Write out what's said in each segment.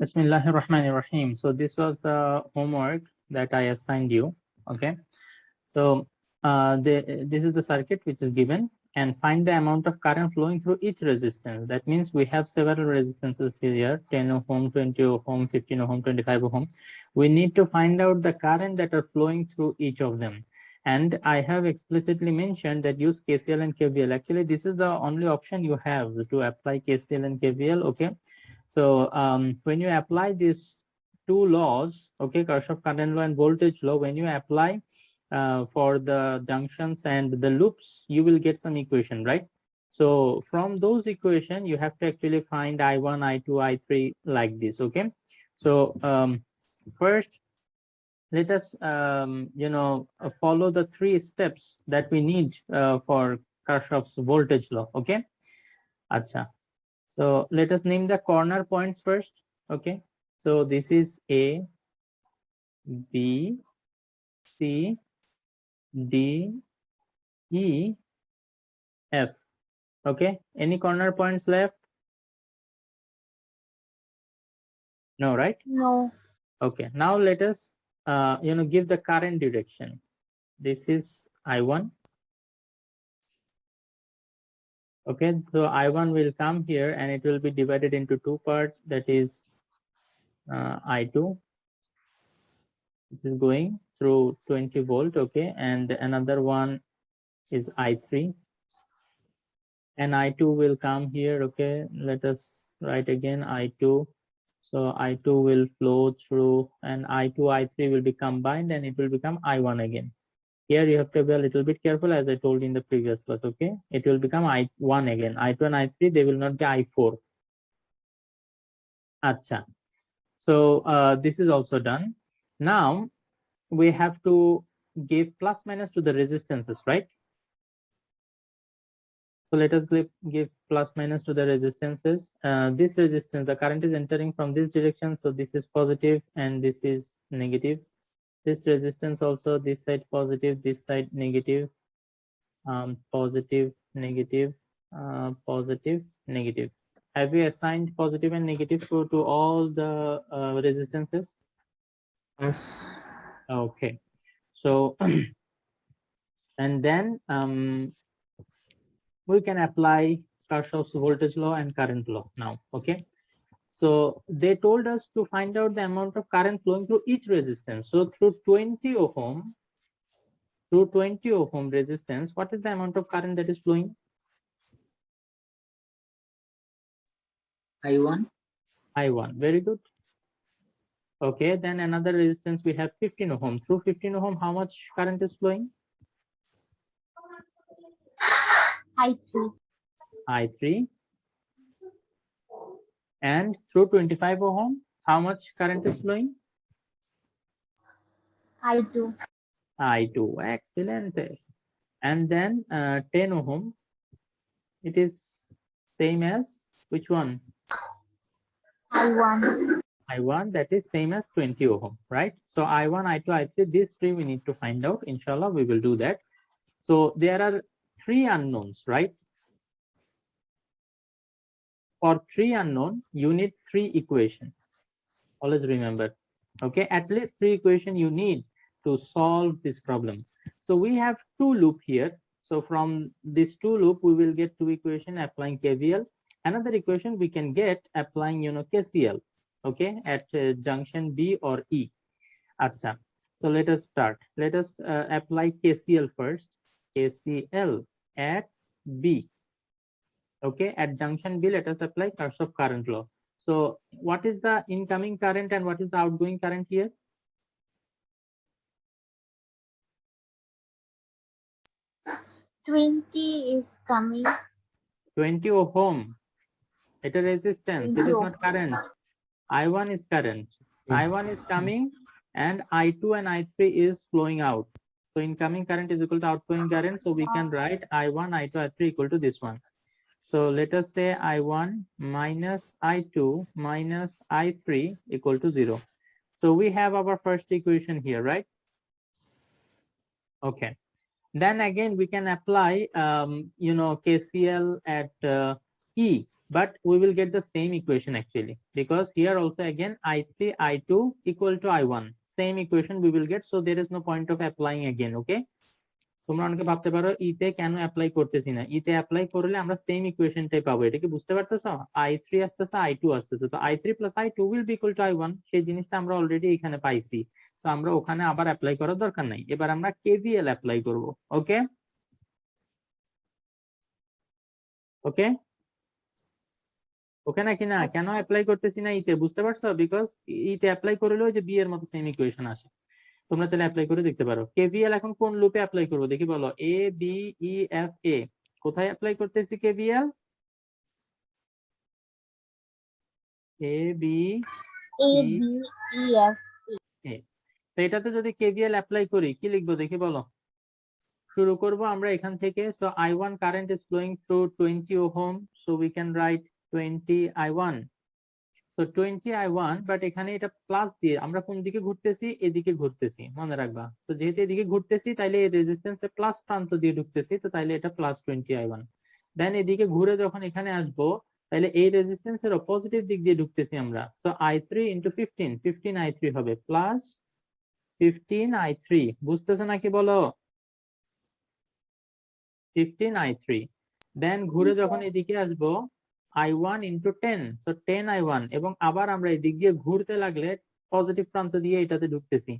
Bismillahir Rahmanir Rahim. So this was the homework that I assigned you. Okay. So this is the circuit which is given, and find the amount of current flowing through each resistance. That means we have several resistances here: 10 ohm, 20 ohm, 15 ohm, 25 ohm. We need to find out the current that are flowing through each of them. And I have explicitly mentioned that use KCL and KVL. Actually, this is the only option you have to apply KCL and KVL. Okay. So when you apply these two laws, okay, Kirchhoff current law and voltage law, when you apply for the junctions and the loops, you will get some equation, right? So from those equation, you have to actually find I1, I2, I3 like this. Okay. So first, let us follow the three steps that we need for Kirchhoff's voltage law. Okay. Acha. So let us name the corner points first. Okay. So this is A, B, C, D, E, F. Okay. Any corner points left? No, right? No. Okay. Now let us give the current direction. This is I1. Okay. So I1 will come here and it will be divided into two parts. That is I2. It is going through 20 volt. Okay. And another one is I3. And I2 will come here. Okay, let us write again I2. So I2 will flow through, and I2, I3 will be combined, and it will become I1 again. Here you have to be a little bit careful, as I told in the previous class. Okay, it will become I1 again. I2 and I3, they will not be I4. Acha. So this is also done. Now we have to give plus minus to the resistances, right? So let us give plus minus to the resistances. This resistance, the current is entering from this direction. So this is positive and this is negative. This resistance also, this side positive, this side negative, positive, negative, positive, negative. Have you assigned positive and negative to all the resistances? Yes. Okay. So, and then we can apply Kirchhoff's voltage law and current law now. Okay. So they told us to find out the amount of current flowing through each resistance. So through 20 ohm resistance, what is the amount of current that is flowing? I1. I1. Very good. Okay, then another resistance we have 15 ohm. Through 15 ohm, how much current is flowing? I3. I3. And through 25 ohm, how much current is flowing? I2. I2. Excellent. And then 10 ohm, it is same as which one? I1. I1, that is same as 20 ohm, right? So I1, I2, I3, these three we need to find out. Inshallah, we will do that. So there are three unknowns, right? For three unknown, you need three equations. Always remember, okay? At least three equations you need to solve this problem. So we have two loop here. So from this two loop, we will get two equation applying KVL. Another equation we can get applying, KCL, okay, at junction B or E. Acha. So let us start. Let us apply KCL first. KCL at B. Okay, at junction B, let us apply Kirchhoff current law. So what is the incoming current and what is the outgoing current here? 20 is coming. 20 ohm. It is resistance. It 20 is ohm. not current. I1 is current. I1 is coming and I2 and I3 is flowing out. So incoming current is equal to outgoing current. So we can write I1, I2, I3 equal to this one. So let us say I1 minus I2 minus I3 equal to 0. So we have our first equation here, right? Okay. Then again, we can apply, KCL at E. but we will get the same equation actually, because here also again I3 I2 equal to I1, same equation we will get, so there is no point of applying again. Okay, তোমরা অনেকে ভাবতে পারো ইতে কেন apply করতেছি না, ইতে apply করলে আমরা সেম ইকুয়েশনটাই পাবো, এটা কি বুঝতে পারতেছো? I3 আসতেছে I2 আসতেছে, তো I3 plus I2 will be equal two I1, সেই জিনিসটা আমরা অলরেডি এখানে পাইছি, তো আমরা ওখানে আবার অ্যাপ্লাই করার দরকার নাই। এবার আমরা কেভিএল অ্যাপ্লাই করব। ওকে ওকে ওকে নাকি না, কেন অ্যাপ্লাই করতেছি না ইতে, বুঝতে পারছো? বিকজ ইতে অ্যাপ্লাই করলে ওই যে বি এর মতো সেম ইকুয়েশন আসে, তোমরা চাইলে অ্যাপ্লাই করে দেখতে পারো। কেভিএল এখন কোন লুপে অ্যাপ্লাই করবো দেখি, বলো। এ বি ই এফ এ, কোথায় অ্যাপ্লাই করতেছি KVL? A B A E B E F A, তো এটাতে যদি কেভিএল অ্যাপ্লাই করি কি লিখবো দেখি, বলো। শুরু করব আমরা এখান থেকে, so I1 current is flowing through 20 ohm, so we can write 20 I1, so 20 I1, but এখানে এটা প্লাস দিয়ে আমরা কোন দিকে ঘুরতেছি, এদিকে ঘুরতেছি, মনে রাখবা। তো যেহেতু এদিকে ঘুরতেছি তাইলে এই রেজিস্ট্যান্সে প্লাস প্রান্ত দিয়ে ঢুকতেছি, তো তাইলে এটা প্লাস 20 I1। দেন এদিকে ঘুরে যখন এখানে আসবো তাহলে এই রেজিস্ট্যান্সের পজিটিভ দিক দিয়ে ঢুকতেছি আমরা, সো I3 ইনটু 15, 15 I3 হবে প্লাস 15 I3, বুঝতেছো নাকি বলো? 15 I3, দেন ঘুরে যখন এদিকে আসবো I1 ইন্টু 10, সো 10 I1, এবং আবার আমরা এদিক দিয়ে ঘুরতে লাগলে পজিটিভ প্রান্ত দিয়ে এটাতে ঢুকতেছি,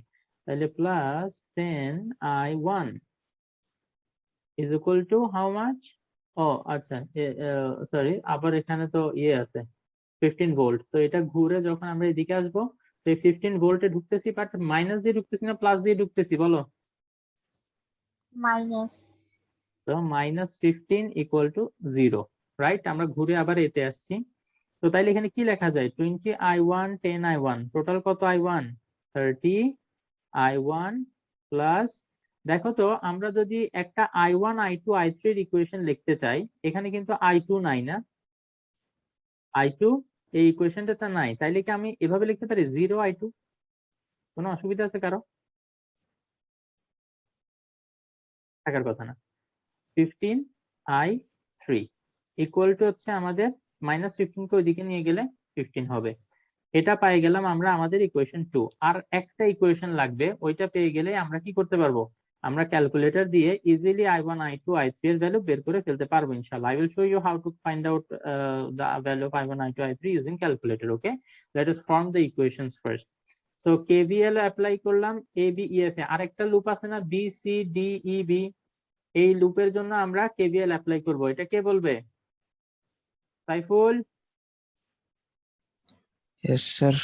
তাহলে plus 10 I1 is equal to how much? ও আচ্ছা, সরি, আবার এখানে তো ইয়ে আছে 15 ভোল্ট, তো এটা ঘুরে যখন আমরা এদিকে আসবো তো এই 15 ভোল্টে ঢুকতেছি, বাট মাইনাস দিয়ে ঢুকতেছি না প্লাস দিয়ে ঢুকতেছি, বলো। minus তো মাইনাস 15 ইকুয়াল টু 0, রাইট? আমরা ঘুরে আবার এতে আসছি, তো তাইলে এখানে কি লেখা যায়, 20 I1 10 I1, টোটাল কত I1? 30 I1 প্লাস, দেখো তো আমরা যদি একটা I1 I2 I3 এর ইকুয়েশন লিখতে চাই, এখানে কিন্তু I2 নাই না, I2 এই ইকুয়েশনটা নাই, তাইলে কি আমি এভাবে লিখতে পারি 0 I2? কোনো অসুবিধা আছে কারো? থাকার কথা না। 15 I3 ইকুয়াল টু হচ্ছে আমাদের মাইনাস 15 কে ওইদিকে নিয়ে গেলে 15 হবে, এটা পেয়ে গেলাম আমরা আমাদের ইকুয়েশন 2। আর একটা ইকুয়েশন লাগবে, ওইটা পেয়ে গেলে আমরা কি করতে পারবো, আমরা ক্যালকুলেটর দিয়ে ইজিলি I1 I2 I3 এর ভ্যালু বের করে ফেলতে পারবো ইনশাআল্লাহ। I will show you how to find out the value of I1 I2 I3 using calculator. Okay, let us form the equations first. So KVL apply করলাম A B E F এ, আরেকটা loop আছে না B C D E B, এই লুপের জন্য আমরা KVL apply করব, এটা কে বলবে? সাইফুল। Yes, sir.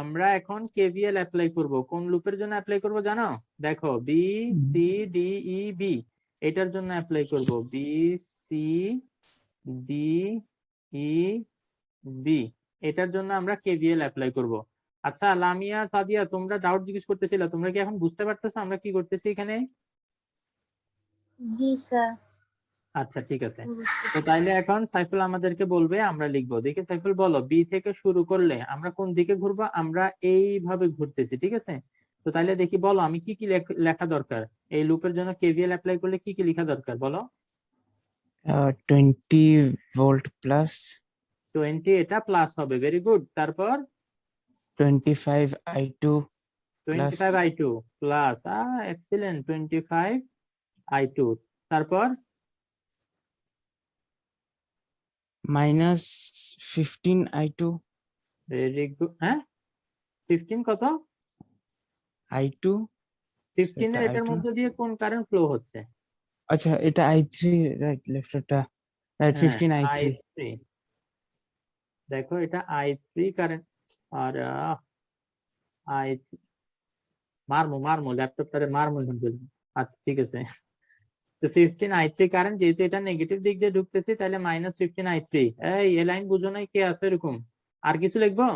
আমরা এখন কেভিএল অ্যাপ্লাই করব, কোন লুপের জন্য অ্যাপ্লাই করব জানো? দেখো B C D E B, এটার জন্য অ্যাপ্লাই করব, B C D E B, এটার জন্য আমরা কেভিএল অ্যাপ্লাই করব। আচ্ছা লামিয়া সাদিয়া, তোমরা ডাউট জিজ্ঞেস করতেছিলে, তোমরা কি এখন বুঝতে পারতেছো আমরা কি করতেছি এখানে? জি স্যার আচ্ছা ঠিক আছে, তো তাইলে এখন সাইফুল আমাদেরকে বলবে, আমরা লিখবো। দেখি সাইফুল বলো, বি থেকে শুরু করলে আমরা কোন দিকে ঘুরবো, আমরা এইভাবে ঘুরতেছি, ঠিক আছে? তো তাইলে দেখি বলো আমি কি কি লেখা দরকার, এই লুপের জন্য কেভিএল অ্যাপ্লাই করলে কি কি লেখা দরকার বলো। 20 volt plus 20, এটা প্লাস হবে, ভেরি গুড। তারপর 25 I2 plus 25 I2 plus, excellent, 25 I2, তারপর minus 15 I2 ভেরি গুড। হ্যাঁ 15 কত? I2 15 এর এটা এটার I2 মধ্যে দিয়ে কোন কারেন্ট ফ্লো হচ্ছে? আচ্ছা এটা I3 রাইট, লেফট এটা রাইট, হ্যাঁ 15 I3 I3, দেখো এটা I3 কারেন্ট, আর I3 মারমু ল্যাপটপটারে মারমু এখন বলবো। আচ্ছা ঠিক আছে, তো 15 I3 কারেন্ট, যেহেতু এটা নেগেটিভ দিক দিয়ে ঢুকতেছি তাহলে মাইনাস 15 I3। এই লাইন বুঝো নাই, কে আছে এরকম? আর কিছু লিখবো?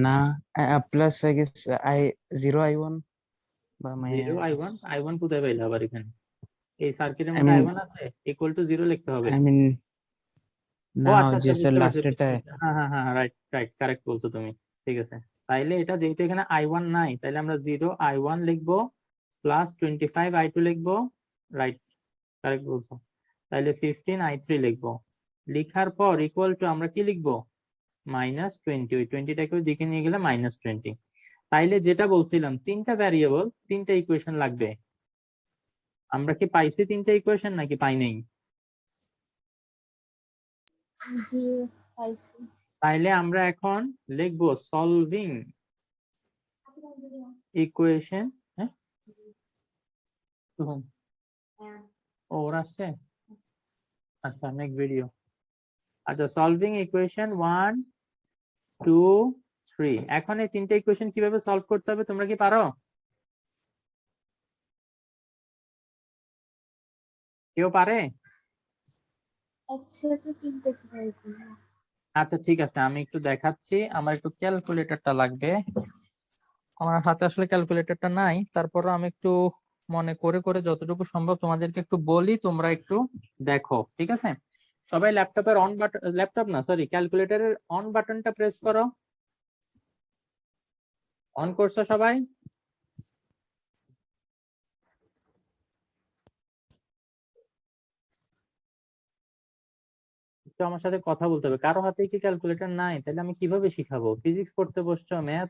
না plus I guess I0 I1 বা 0 I1, I1 কোথায় পাইলে আবার এখানে? এই সার্কিটের I মধ্যে mean I1 আছে, ইকুয়াল টু 0 লিখতে হবে। I mean ও না আচ্ছা যে আচ্ছা, স্যার বুঝতে পারছি, লাস্ট এটা হ্যাঁ হ্যাঁ হ্যাঁ, রাইট রাইট, কারেক্ট বলছো তুমি, ঠিক আছে। তাইলে এটা যেহেতু এখানে I1 নাই, তাহলে আমরা 0 I1 লিখবো প্লাস 25 I2 লিখবো, রাইট, কারেক্ট বলছো। তাহলে 15 i3 লিখবো, লিখার পর ইকুয়াল টু আমরা কি লিখবো, -20, ওই 20টাকে ওই দিকে নিয়ে গেলে -20। তাইলে যেটা বলছিলাম, তিনটা ভ্যারিয়েবল, তিনটা ইকুয়েশন লাগবে। আমরা কি পাইছি তিনটা ইকুয়েশন নাকি পাই নাই? জি পাইছি। তাইলে আমরা এখন লিখবো সলভিং ইকুয়েশন। হ্যাঁ, ওর আসছে, আচ্ছা নেক্সট ভিডিও। আচ্ছা, সলভিং ইকুয়েশন 1 2 3। এখন এই তিনটা ইকুয়েশন কিভাবে সলভ করতে হবে তোমরা কি পারো? কেউ পারে? একসাথে তিনটে ট্রাই করব। আচ্ছা ঠিক আছে, আমি একটু দেখাচ্ছি। আমার একটু ক্যালকুলেটরটা লাগবে, আমার হাতে আসলে ক্যালকুলেটরটা নাই, তারপরও আমি একটু মনে করে করে যতটুকু সম্ভব তোমাদেরকে একটু বলি, তোমরা একটু দেখো, ঠিক আছে? সবাই ল্যাপটপের অন বাটন, ল্যাপটপ না সরি, ক্যালকুলেটরের অন বাটনটা প্রেস করো। অন করছো সবাই? একটু আমার সাথে কথা বলতে হবে। কারো হাতে কি ক্যালকুলেটর নাই? তাহলে আমি কিভাবে শিখাবো? ফিজিক্স পড়তে বসছো, ম্যাথ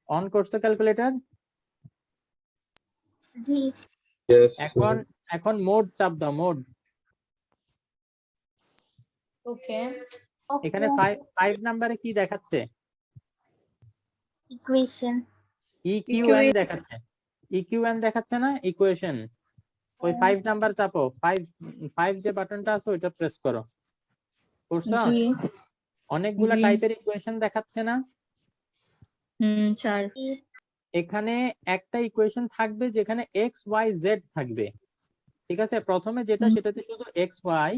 অন করছো ক্যালকুলেটর? জি এখন এখন মোড চাপ দাও, মোড। ওকে। এখানে 5 নাম্বারে কি দেখাচ্ছে? ইকুয়েশন। ইকিউএন দেখাচ্ছে, ইকিউএন দেখাচ্ছে না, ইকুয়েশন। ওই 5 নাম্বার চাপো, 5 যে বাটনটা আছে ওইটা প্রেস করো। করছো? জি অনেকগুলা জি। টাইপের ইকুয়েশন দেখাচ্ছে না? স্যার। এখানে একটা ইকুয়েশন থাকবে যেখানে এক্স ওয়াই জেড থাকবে, ঠিক আছে? প্রথমে যেটা সেটাতে শুধু এক্স ওয়াই,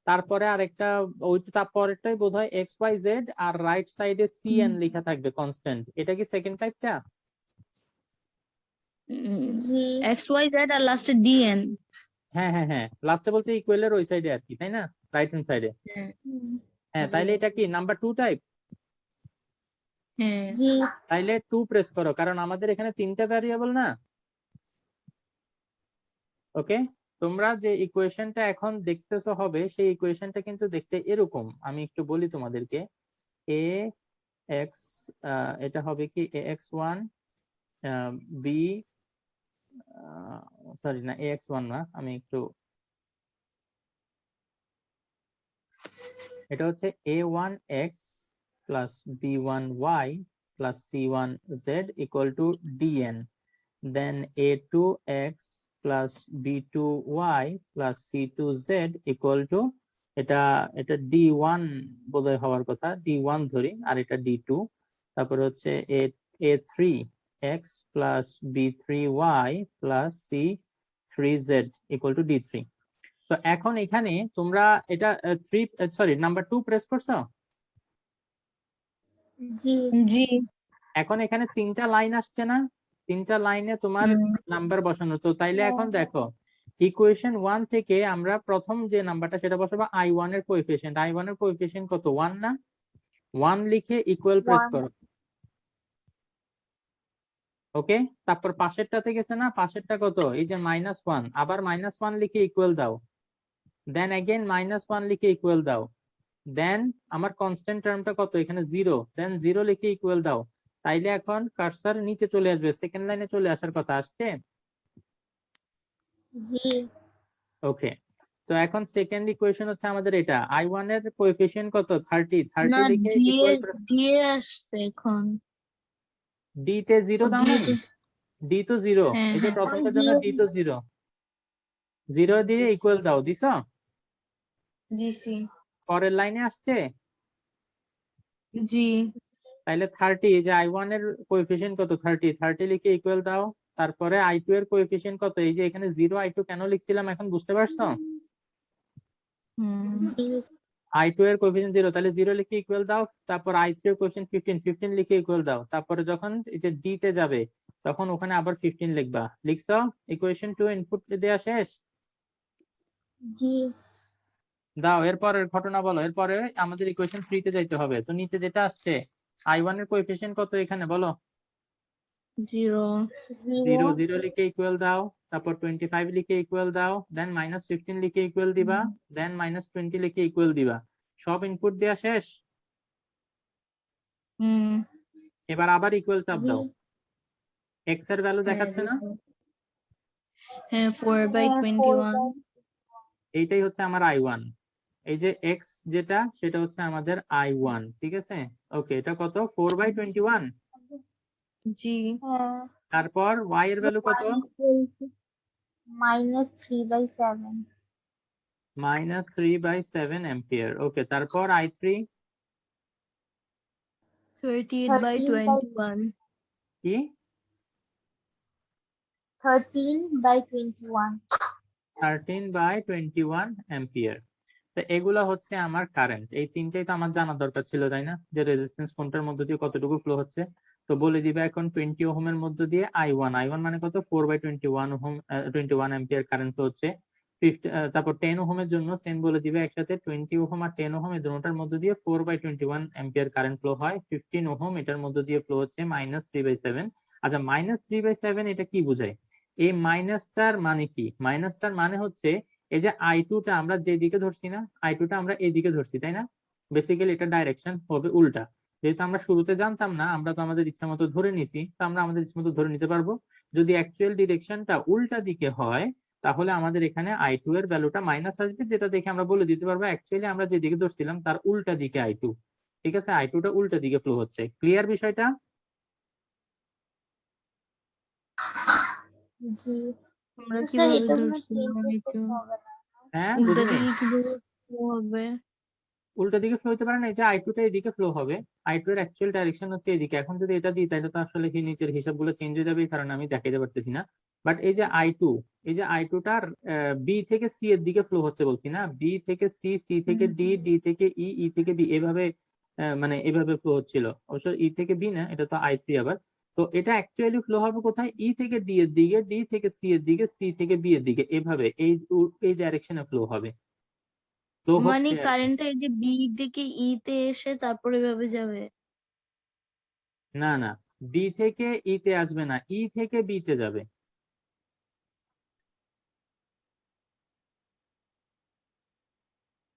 তারপরে আরেকটা ওই তারপরেরটাই বোধহয় এক্স ওয়াই জেড, আর রাইট সাইডে সি এন লেখা থাকবে কনস্ট্যান্ট। এটা কি সেকেন্ড টাইপটা? জি এক্স ওয়াই জেড আর লাস্টে ডিএন। হ্যাঁ হ্যাঁ হ্যাঁ, লাস্টে বলতে ইকুয়ালের ওই সাইডে আর কি, তাই না? রাইট হ্যান্ড সাইডে। হ্যাঁ, তাইলে এটা কি নাম্বার 2 টাইপ? হ্যাঁ। জি তাইলে 2 প্রেস করো, কারণ আমাদের এখানে তিনটা ভ্যারিয়েবল না। ওকে, তোমরা যে ইকুয়েশনটা এখন দেখতেছো হবে, সেই ইকুয়েশনটা কিন্তু দেখতে এরকম। আমি একটু বলি তোমাদেরকে। এ এক্স, এটা হবে কি A X one B, sorry না, এ এক্স ওয়ান না, আমি একটু, এটা হচ্ছে A one X plus B one Y plus C one Z equal to DN. Then A two X plus B two Y plus C two Z equal to, এটা এটা D one বোধহয় হওয়ার কথা, ডি ওয়ান ধরি, আর এটা D two. তারপরে হচ্ছে A three X plus B three Y plus C three Z equal to D three. তো এখন এখানে তোমরা এটা থ্রি, সরি নাম্বার 2 প্রেস করছো। জি জি। এখন এখানে তিনটা লাইন আসছে না? তিনটা লাইনে তোমার নাম্বার বসানো। তো তাইলে এখন দেখো, ইকুয়েশন 1 থেকে আমরা প্রথম যে নাম্বারটা সেটা বসাবো i1 এর কোএফিসিয়েন্ট। i1 এর কোএফিসিয়েন্ট কত? 1 না? 1 লিখে ইকুয়াল প্রেস করো। ওকে, তারপর পাশেরটাতে গেছে না, পাশেরটা কত? এই যে -1, আবার -1 লিখে ইকুয়াল দাও। দেন अगेन -1 লিখে ইকুয়াল দাও। দেন আমার কনস্ট্যান্ট টার্মটা কত? এখানে 0, দেন 0 লিখে ইকুয়াল দাও। তাইলে এখন কার্সার নিচে চলে আসবে, সেকেন্ড লাইনে চলে আসার কথা। আসছে? জি ওকে, তো এখন সেকেন্ড ইকুয়েশন হচ্ছে আমাদের এটা, i1 এর কোএফিসিয়েন্ট কত? 30, 30 না, লিখে ইকুয়াল প্রেস। দিয়ে আসছে এখন। ডি তে 0 দাও নাই? ডি তো 0, হ্যাঁ এই যে হ্যাঁ। প্রথমটার জন্য ডি তো 0, 0 দিয়ে ইকুয়াল দাও। দিছো? G C. পরের লাইনে আসছে? জি তাইলে 30, এই যে i1 এর কোএফিসিয়েন্ট কত? 30, 30 লিখে ইকুয়াল দাও। তারপরে i2 এর কোএফিসিয়েন্ট কত? এই যে এখানে 0, i2 কেন লিখছিলাম এখন বুঝতে পারছো? জি i2 এর কোএফিসিয়েন্ট 0, তাহলে 0 লিখে ইকুয়াল দাও। তারপর i3 এর কোএফিসিয়েন্ট 15, 15 লিখে ইকুয়াল দাও। তারপরে যখন এই যে ডি তে যাবে তখন ওখানে আবার 15 লিখবা। লিখছো? ইকুয়েশন 2 ইনপুট দেয়া শেষ? জি দাও, এরপরের ঘটনা বলো। এরপরে আমাদের ইকুয়েশন 3 তে যাইতে হবে। তো নিচে যেটা আসছে, i1 এর কোএফিসিয়েন্ট কত এখানে বলো? 0 0 0 0 লিখে ইকুয়াল দাও, তারপর 25 লিখে ইকুয়াল দাও, দেন -15 লিখে ইকুয়াল দিবা, দেন -20 লিখে ইকুয়াল দিবা। সব ইনপুট দেওয়া শেষ। হুম এবার আবার ইকুয়াল চাপ দাও। x এর ভ্যালু দেখাচ্ছে না? হ্যাঁ 4/21 এইটাই হচ্ছে আমার i1। এই যে x যেটা সেটা হচ্ছে আমাদের i1, ঠিক আছে? ওকে, এটা কত? 4/21। জি হ্যাঁ তারপর y এর ভ্যালু কত? -3/7 -3/7 অ্যাম্পিয়ার। ওকে, তারপর i3 38/21 কি? 13/21 13/21 অ্যাম্পিয়ার। তো এগুলা হচ্ছে আমার কারেন্ট। এই তিনটেই তো আমার জানা দরকার ছিল, তাই না? যে রেজিস্ট্যান্স কোনটার মধ্যে দিয়ে কতটুকু ফ্লো হচ্ছে। তো বলে দিবা এখন 20 ওহমের মধ্যে দিয়ে i1 মানে কত? 4/21 ওহম, 21 অ্যাম্পিয়ার কারেন্ট ফ্লো হচ্ছে। তারপর 10 ওহমের জন্য সেম বলে দিবে একসাথে, 20 ওহম আর 10 ওহম এই দুটোটার মধ্যে দিয়ে 4/21 অ্যাম্পিয়ার কারেন্ট ফ্লো হয়। 15 ওহম এটার মধ্যে দিয়ে ফ্লো হচ্ছে -3/7। আচ্ছা, -3/7 এটা কি বোঝায়? এই মাইনাসটার মানে কি? মাইনাসটার মানে হচ্ছে এই যে i2 টা আমরা যেদিকে ধরছি না, i2 টা আমরা এদিকে ধরছি, তাই না? বেসিক্যালি এটা ডাইরেকশন হবে উল্টা। যেহেতু আমরা শুরুতে জানতাম না, আমরা তো আমাদের ইচ্ছা মতো ধরে নিছি, তো আমরা আমাদের ইচ্ছা মতো ধরে নিতে পারবো। যদি অ্যাকচুয়াল ডিরেকশনটা উল্টা দিকে হয়, তাহলে আমাদের এখানে i2 এর ভ্যালুটা মাইনাস আসবে, যেটা দেখে আমরা বলে দিতে পারবো অ্যাকচুয়ালি আমরা যেদিকে ধরছিলাম তার উল্টা দিকে i2। ঠিক আছে, i2 টা উল্টা দিকে ফ্লো হচ্ছে। ক্লিয়ার বিষয়টা? জি আমরা তো স্যার কিভাবে এটা কোনো ধরছিলাম চেঞ্জ একটু করতে হবে না? হ্যাঁ, উল্টা বুঝিনি। দিকে কিভাবে flow হবে? উল্টা দিকে ফ্লো হতে পারে না, এই যে i2 টা এদিকে ফ্লো হবে। i2 এর অ্যাকচুয়াল ডাইরেকশন হচ্ছে এদিকে। এখন যদি এটা দিই তাহলে তো আসলে কি নিচের হিসাবগুলো চেঞ্জ হয়ে যাবে, এই কারণে আমি দেখাইতে পারতেছি না। বাট এই যে i2, এই যে i2 টার বি থেকে সি এর দিকে ফ্লো হচ্ছে বলছি না, বি থেকে সি, সি থেকে ডি, ডি থেকে ই, ই থেকে বি, এভাবে মানে এভাবে ফ্লো হচ্ছিল। অবশ্য ই থেকে বি না, এটা তো i3 আবার। তো এটা অ্যাকচুয়ালি ফ্লো হবে কোথায়? ই থেকে ডি এর দিকে, ডি থেকে সি এর দিকে, সি থেকে বি এর দিকে, এভাবে এই এই ডাইরেকশনে ফ্লো হবে, ফ্লো মানে হচ্ছে আর কি। কারেন্টটা এই যে বি থেকে ই তে এসে তারপরে এভাবে যাবে? না না, বি থেকে ই তে আসবে না, ই থেকে বি তে যাবে।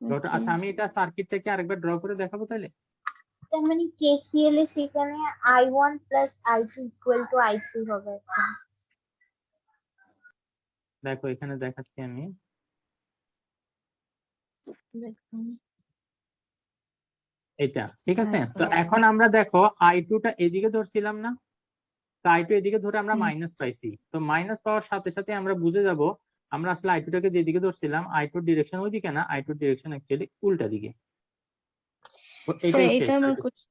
ওকে আচ্ছা, আমি এটা সার্কিটটাকে আরেকবার ড্র করে দেখাবো তাহলে। তার মানে KCL এ সেখানে I1 + I2 = I3 হবে এখন। দেখো এখানে দেখাচ্ছি আমি। দেখুন এটা ঠিক আছে। হ্যাঁ তো এখন আমরা দেখো i2 টা এদিকে ধরছিলাম না, তো i2 এদিকে ধরে আমরা মাইনাস পাইছি। তো মাইনাস পাওয়ার সাথে সাথে আমরা বুঝে যাব আমরা আসলে i2 টাকে যেদিকে ধরছিলাম i2 ডিরেকশন ওইদিকে না, i2 ডিরেকশন অ্যাকচুয়ালি উল্টা দিকে। তো সো এটাই শেষ। এটা আমার কোশ্চেন,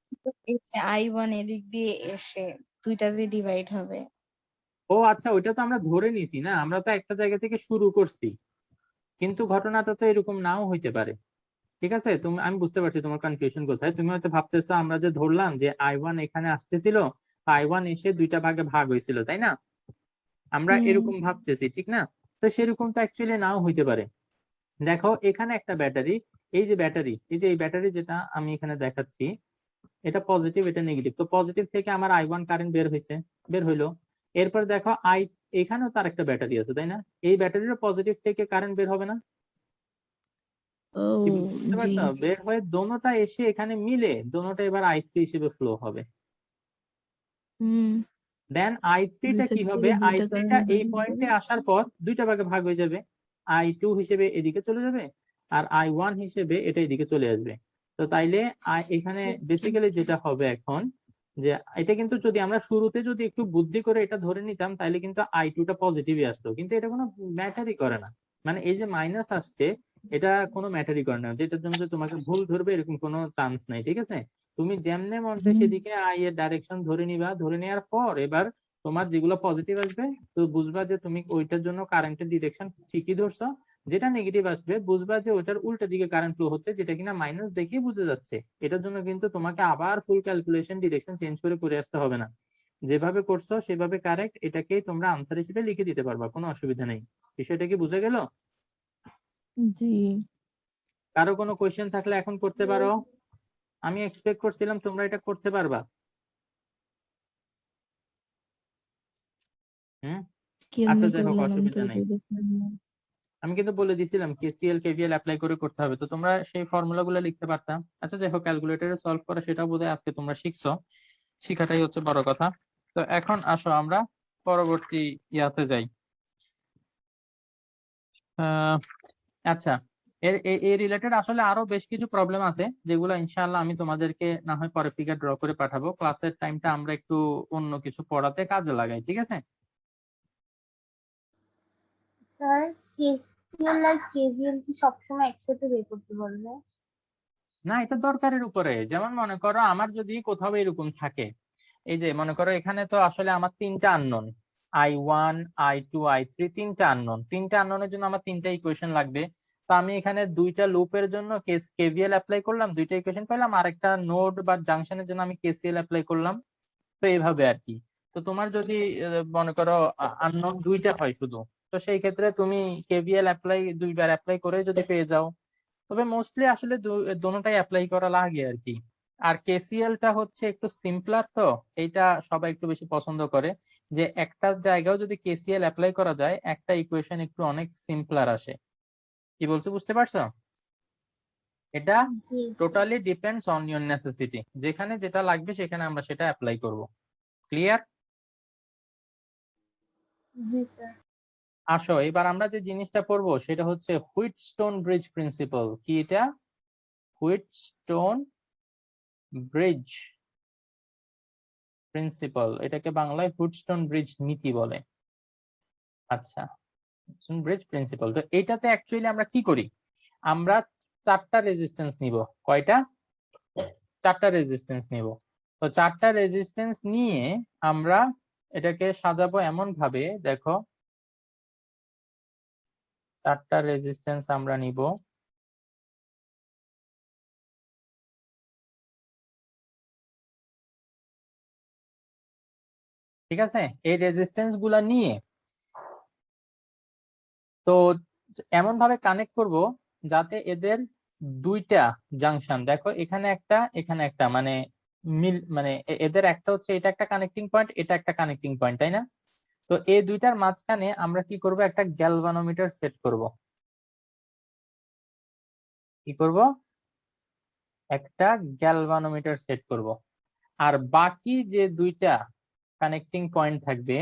এই যে I1 এদিক দিয়ে এসে দুইটা দিয়ে ডিভাইড হবে। ও আচ্ছা, ওইটা তো আমরা ধরে নিছি না, আমরা তো একটা জায়গা থেকে শুরু করছি, কিন্তু ঘটনাটা তো এরকম নাও হইতে পারে। ঠিক আছে, তুমি, আমি বুঝতে পারছি তোমার কনফিউশন কোথায়। তুমি হয়তো ভাবতেছো আমরা যে ধরলাম যে i1 এখানে আসতেছিল, i1 এসে দুইটা ভাগে ভাগ হয়েছিল, তাই না? আমরা এরকম ভাবতেছি, ঠিক না? তো সেরকম তো অ্যাকচুয়ালি নাও হইতে পারে। দেখো এখানে একটা ব্যাটারি, এই যে ব্যাটারি, এই যে এই ব্যাটারি যেটা আমি এখানে দেখাচ্ছি, এটা পজিটিভ, এটা নেগেটিভ। তো পজিটিভ থেকে আমার i1 কারেন্ট বের হয়েছে, বের হইলো। এরপর দেখো এখানেও তার একটা ব্যাটারি আছে, তাই না? এই ব্যাটারিরও পজিটিভ থেকে কারেন্ট বের হবে না? ও কি বুঝতে জি পারছো? বের হয়ে দোনোটা এসে এখানে মিলে দোনোটা এবার i3 হিসেবে ফ্লো হবে। হুম দেন i3 দুই টা কি সাইড হবে? থেকে দুইটা i3 টা কারেন্ট এই পয়েন্টে আসার পর দুইটা ভাগে ভাগ হয়ে যাবে। i2 হিসেবে এদিকে চলে যাবে, আর i1 হিসেবে এটা এদিকে চলে আসবে। তো তাইলে এখানে বেসিক্যালি যেটা হবে এখন, যে এটা কিন্তু যদি আমরা শুরুতে যদি একটু বুদ্ধি করে এটা ধরে নিতাম তাহলে কিন্তু i2 টা পজিটিভই আসতো, কিন্তু এটা কোনো ম্যাটারই করে না। মানে এই যে মাইনাস আসছে, এটা কোনো ম্যাটারই করে না, যেটার জন্য যে তোমাকে ভুল ধরবে এরকম কোনো চান্স নাই। ঠিক আছে, তুমি যেমনে মন চায় সেদিকে আই এর ডাইরেকশন ধরে নিবা, ধরে নেওয়ার পর এবার তোমার যেগুলো পজিটিভ আসবে তো বুঝবা যে তুমি ওইটার জন্য কারেন্টের ডিরেকশন ঠিকই ধরছো। যেটা নেগেটিভ আসবে বুঝবা যে ওইটার উল্টা দিকে কারেন্ট ফ্লো হচ্ছে, যেটা কিনা মাইনাস দেখিয়ে বোঝা যাচ্ছে। এটার জন্য কিন্তু তোমাকে আবার ফুল ক্যালকুলেশন ডিরেকশন চেঞ্জ করে করে আসতে হবে না, যেভাবে করছো সেভাবে কারেক্ট, এটাকেই তোমরা আনসার হিসেবে লিখে দিতে পারবা, কোনো অসুবিধা নেই। বিষয়টা কি বুঝে গেল? জি কারো কোনো কোয়েশ্চেন থাকলে এখন করতে পারো। আমি এক্সপেক্ট করছিলাম তোমরা এটা করতে পারবা। হুম কেমনে যাই হোক, করলাম আমি তো অসুবিধা নাই। ওইটাই বুঝলাম না। আমি কিন্তু বলে দিছিলাম কেসিএল কেভিএল অ্যাপ্লাই করে করতে হবে, তো তোমরা সেই ফর্মুলা গুলো লিখতে পারতাম। আচ্ছা যাই হোক, ক্যালকুলেটরে সলভ করা সেটাও বোধহয় আজকে তোমরা শিখছো, শিখাটাই হচ্ছে বড় কথা। তো এখন আসো আমরা পরবর্তী ইয়াতে যাই। আচ্ছা, এই রিলেটেড আসলে আরো বেশ কিছু প্রবলেম আছে, যেগুলো ইনশাআল্লাহ আমি তোমাদেরকে না হয় পরে ফিগার ড্র করে পাঠাবো। ক্লাসের টাইমটা আমরা একটু অন্য কিছু পড়াতে কাজে লাগাই, ঠিক আছে? স্যার, কেসিএল আর কেভিএল কি সবসময় একসাথে বের করতে বলবে? না, এটা দরকারের উপরে। যেমন মনে করো আমার যদি কোথাও এরকম থাকে, এই যে মনে করো এখানে তো আসলে আমার তিনটা আননোন, I1 I2 I3, তিনটা আননোন। তিনটা আননোনের জন্য আমার তিনটা ইকুয়েশন লাগবে। তো আমি এখানে দুইটা লুপের জন্য কেভিএল অ্যাপ্লাই করলাম, দুইটা ইকুয়েশন পেলাম, আর একটা নোড বা জাংশনের জন্য আমি কেসিএল অ্যাপ্লাই করলাম। তো এইভাবে আর কি। তো তোমার যদি মনে করো আননোন দুইটা হয় শুধু, তো সেই ক্ষেত্রে তুমি কেভিএল অ্যাপ্লাই দুইবার অ্যাপ্লাই করে যদি পেয়ে যাও। তবে মোস্টলি আসলে দোনোটাই অ্যাপ্লাই করা লাগে আর কি। আর কেসিএল টা হচ্ছে একটু সিম্পলার, তো এইটা সবাই একটু বেশি পছন্দ করে, যে একটা জায়গাও যদি কেসিএল অ্যাপ্লাই করা যায়, একটা ইকুয়েশন একটু অনেক সিম্পলার আসে। কি বলছো, বুঝতে পারছো? এটা জি totally depends on your necessity, যেখানে যেটা লাগবে সেখানে আমরা সেটা অ্যাপ্লাই করব। ক্লিয়ার? জি স্যার। আসো এবার আমরা যে জিনিসটা পড়বো সেটা হচ্ছে হুইটস্টোন ব্রিজ প্রিন্সিপাল। কি এটা? হুইটস্টোন ব্রিজ প্রিন্সিপাল, এটাকে বাংলায় হুইটস্টোন ব্রিজ নীতি বলে। আচ্ছা, ব্রিজ প্রিন্সিপাল। তো এটাতে অ্যাকচুয়ালি আমরা কি করি? আমরা চারটা রেজিস্ট্যান্স নিব। কয়টা? চারটা রেজিস্ট্যান্স নিব। তো চারটা রেজিস্ট্যান্স নিয়ে আমরা এটাকে সাজাবো এমন ভাবে, দেখো চারটা রেজিস্ট্যান্স আমরা নিব। ঠিক আছে, এই রেজিস্ট্যান্স গুলা নিয়ে তো এমন ভাবে কানেক্ট করব যাতে এদের দুইটা জাংশন, দেখো এখানে একটা এখানে একটা, মানে মিল, মানে এদের একটা হচ্ছে এটা একটা কানেক্টিং পয়েন্ট, এটা একটা কানেক্টিং পয়েন্ট, তাই না? তো এই দুইটার মাঝখানে আমরা কি করব? একটা গ্যালভানোমিটার সেট করব। কি করব? একটা গ্যালভানোমিটার সেট করব। আর বাকি যে দুইটা কানেক্টিং পয়েন্ট থাকবে,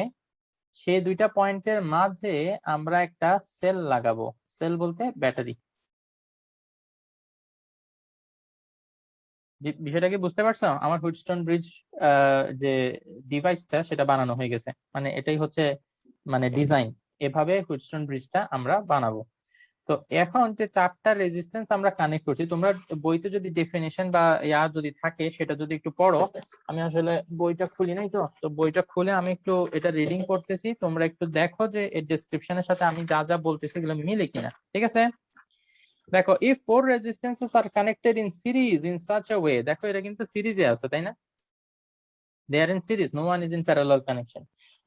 সেই দুইটা পয়েন্টের মাঝে আমরা একটা সেল লাগাবো। সেল বলতে ব্যাটারি। বিষয়টা কি বুঝতে পারছো? আমার হুইটস্টোন ব্রিজ যে ডিভাইসটা সেটা বানানো হয়ে গেছে, মানে এটাই হচ্ছে মানে ডিজাইন। এভাবে হুইটস্টোন ব্রিজটা আমরা বানাবো। তো এখন যে চারটা রেজিস্ট্যান্স আমরা কানেক্ট করছি, তোমরা বইতে যদি ডেফিনেশন বা ইয়া যদি থাকে সেটা যদি একটু পড়ো। আমি আসলে বইটা খুলি নাই, তো তো বইটা খুলে আমি একটু এটা রিডিং করতেছি, তোমরা একটু দেখো যে এর ডেসক্রিপশনের সাথে আমি যা যা বলতেছি এগুলো মিলে কিনা, ঠিক আছে? দেখো, if four resistances are connected in series in such a way, দেখো এটা কিন্তু সিরিজে আছে, তাই না? They are in series, no one is in parallel connection.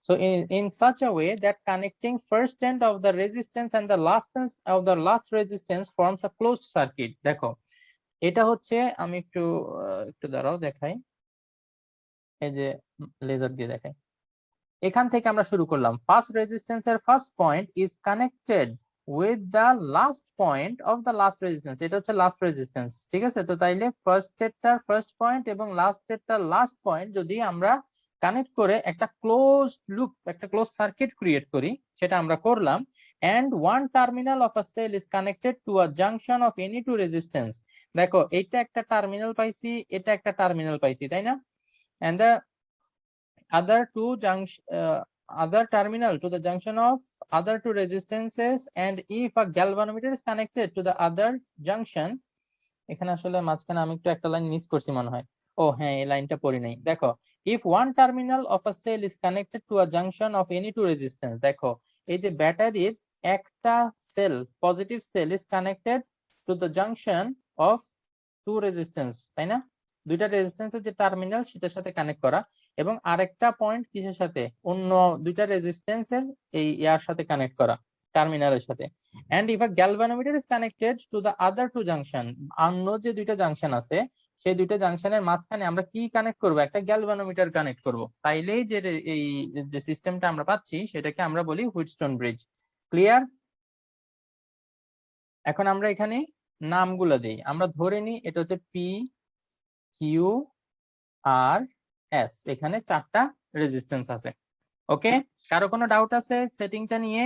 So in such a way that connecting first end of the resistance and the last end of the last resistance forms a closed circuit. দেখো এটা হচ্ছে, আমি একটু দাঁড়াও দেখাই, এই যে laser দিয়ে দেখাই। এখান থেকে আমরা শুরু করলাম। ফার্স্ট রেজিস্ট্যান্সের first point is connected with the last point of the last resistance. এটা হচ্ছে লাস্ট রেজিস্ট্যান্স, ঠিক আছে? তো তাইলে ফার্স্ট এরটার ফার্স্ট পয়েন্ট এবং লাস্ট এরটার লাস্ট পয়েন্ট যদি আমরা কানেক্ট করে একটা ক্লোজ লুপ, একটা ক্লোজ সার্কিট ক্রিয়েট করি, সেটা আমরা করলাম। and one terminal of a cell is connected to a junction of any two resistance. দেখো এইটা একটা টার্মিনাল পাইছি, এটা একটা টার্মিনাল পাইছি, তাই না? and the other two junction other terminal to the junction of other two resistances, and if a galvanometer is connected to the other junction, এখানে আসলে মাঝখানে আমি একটু একটা লাইন মিস করছি মনে হয়। ও হ্যাঁ, এই লাইনটা পড়ি নাই। দেখো, if one terminal of a cell is connected to a junction of any two resistance, দেখো এই যে ব্যাটারির একটা cell, positive cell is connected to the junction of two resistance, তাই না? দুইটা রেজিস্ট্যান্সের যে টার্মিনাল সেটার সাথে কানেক্ট করা, এবং আরেকটা পয়েন্ট কিসের সাথে? অন্য দুইটা রেজিস্ট্যান্সের এই ইয়ার সাথে কানেক্ট করা, টার্মিনালের সাথে। and if a galvanometer is connected to the other two junction, অন্য যে দুইটা জাংশন আছে সেই দুইটা জাংশনের মাঝখানে আমরা কি কানেক্ট করব, একটা গ্যালভানোমিটার কানেক্ট করব। তাইলেই যে এই যে সিস্টেমটা আমরা পাচ্ছি সেটাকে আমরা বলি হুইটস্টোন ব্রিজ। ক্লিয়ার? এখন আমরা এখানে নামগুলো দেই, আমরা ধরে নিই এটা হচ্ছে পি কিউ আর এস, এখানে 4টা রেজিস্ট্যান্স আছে। ওকে, কারো কোনো ডাউট আছে সেটিংটা নিয়ে?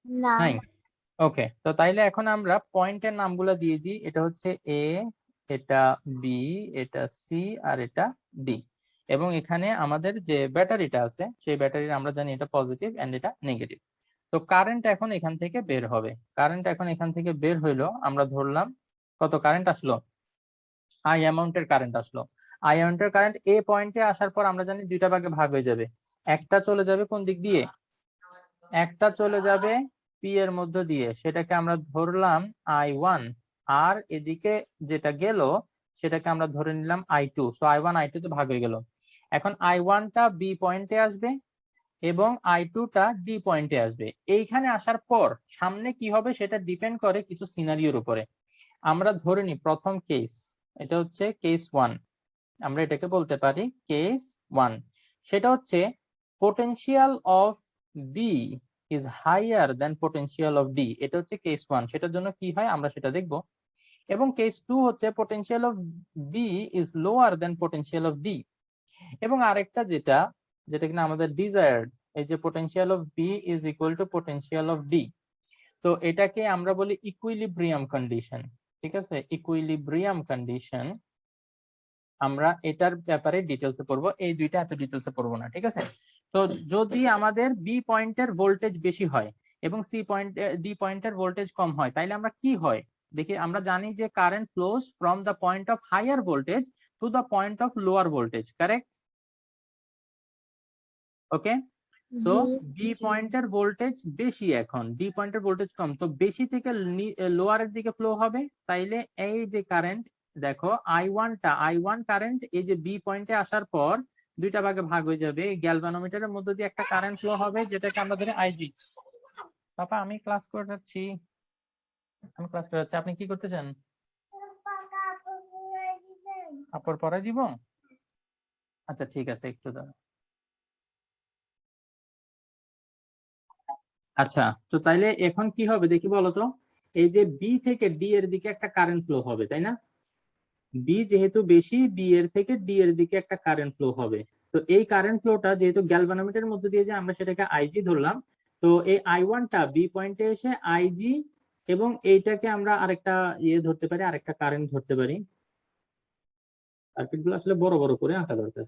না। নাই? ওকে, তো তাইলে এখন আমরা পয়েন্টের নামগুলো দিয়ে দিই। এটা হচ্ছে এ, এটা বি, এটা সি আর এটা ডি। এবং এখানে আমাদের যে ব্যাটারিটা আছে সেই ব্যাটারির আমরা জানি এটা পজিটিভ এন্ড এটা নেগেটিভ। তো কারেন্ট এখন এখান থেকে বের হবে। কারেন্ট এখন এখান থেকে বের হইলো, আমরা ধরলাম কত কারেন্ট আসলো, আই অ্যামাউন্টের কারেন্ট আসলো। আই অ্যামাউন্টের কারেন্ট এ পয়েন্টে আসার পর আমরা জানি দুইটা ভাগে ভাগ হয়ে যাবে। একটা চলে যাবে কোন দিক দিয়ে, একটা চলে যাবে পি এর মধ্য দিয়ে, সেটাকে আমরা ধরলাম I1, আর এদিকে যেটা গেল সেটাকে আমরা ধরে নিলাম I2। সো I1 I2 তে ভাগ হয়ে গেল। এখন I1 টা বি পয়েন্টে আসবে এবং I2 টা ডি পয়েন্টে আসবে। এইখানে আসার পর সামনে কি হবে সেটা ডিপেন্ড করে কিছু সিনারিওর উপরে। আমরা ধরে নিই প্রথম কেস, এটা হচ্ছে কেস 1, আমরা এটাকে বলতে পারি কেস 1। সেটা হচ্ছে potential of B is higher than potential of D, এটা হচ্ছে কেস 1। সেটার জন্য কি হয় আমরা সেটা দেখব। এবং কেস 2 হচ্ছে potential of B is lower than potential of D। এবং আরেকটা যেটা কিনা আমাদের desired, এই যে potential of B is equal to potential of D, তো এটাকে আমরা বলি ইকুইলিব্রিয়াম কন্ডিশন। ঠিক আছে, ইকুইলিব্রিয়াম কন্ডিশন, আমরা এটার ব্যাপারে ডিটেলসে পড়বো, এই দুইটা এত ডিটেলসে পড়বো না। ঠিক আছে, তো যদি আমাদের বি পয়েন্টের ভোল্টেজ বেশি হয় এবং সি পয়েন্ট ডি পয়েন্টের ভোল্টেজ কম হয়, তাইলে আমরা কি হয় দেখি। আমরা জানি যে current flows from the point of higher voltage to the point of lower voltage, correct? Okay, so G. B পয়েন্টের ভোল্টেজ বেশি, এখন ডি পয়েন্টের ভোল্টেজ কম, তো বেশি থেকে লোয়ারের দিকে ফ্লো হবে। তাইলে এই যে কারেন্ট দেখো I1 কারেন্ট এই যে বি পয়েন্টে আসার পর দুইটা ভাগে ভাগ হয়ে যাবে। গ্যালভানোমিটারের মধ্য দিয়ে একটা কারেন্ট ফ্লো হবে যেটাকে আমরা ধরে আইজি। পাপা আমি ক্লাস করে যাচ্ছি, আপনি কি করতেছেন? আপর পরে দিব? আচ্ছা ঠিক আছে, একটু দাঁড়ান। আচ্ছা, তো তাইলে এখন কি হবে দেখি বলতো। এই যে বি থেকে ডি এর দিকে একটা কারেন্ট ফ্লো হবে, তাই না? বি যেহেতু বেশি, বি এর থেকে ডি এর দিকে একটা কারেন্ট ফ্লো হবে। তো এই কারেন্ট ফ্লোটা যেহেতু গ্যালভানোমিটারের মধ্যে দিয়ে যে আমরা সেটাকে আইজি ধরলাম, তো এই I1 টা বি পয়েন্টে এসে আইজি, এবং এইটাকে আমরা আরেকটা ধরতে পারি, আরেকটা কারেন্ট ধরতে পারি। সার্কিট গুলো আসলে বড় বড় করে আঁকা দরকার,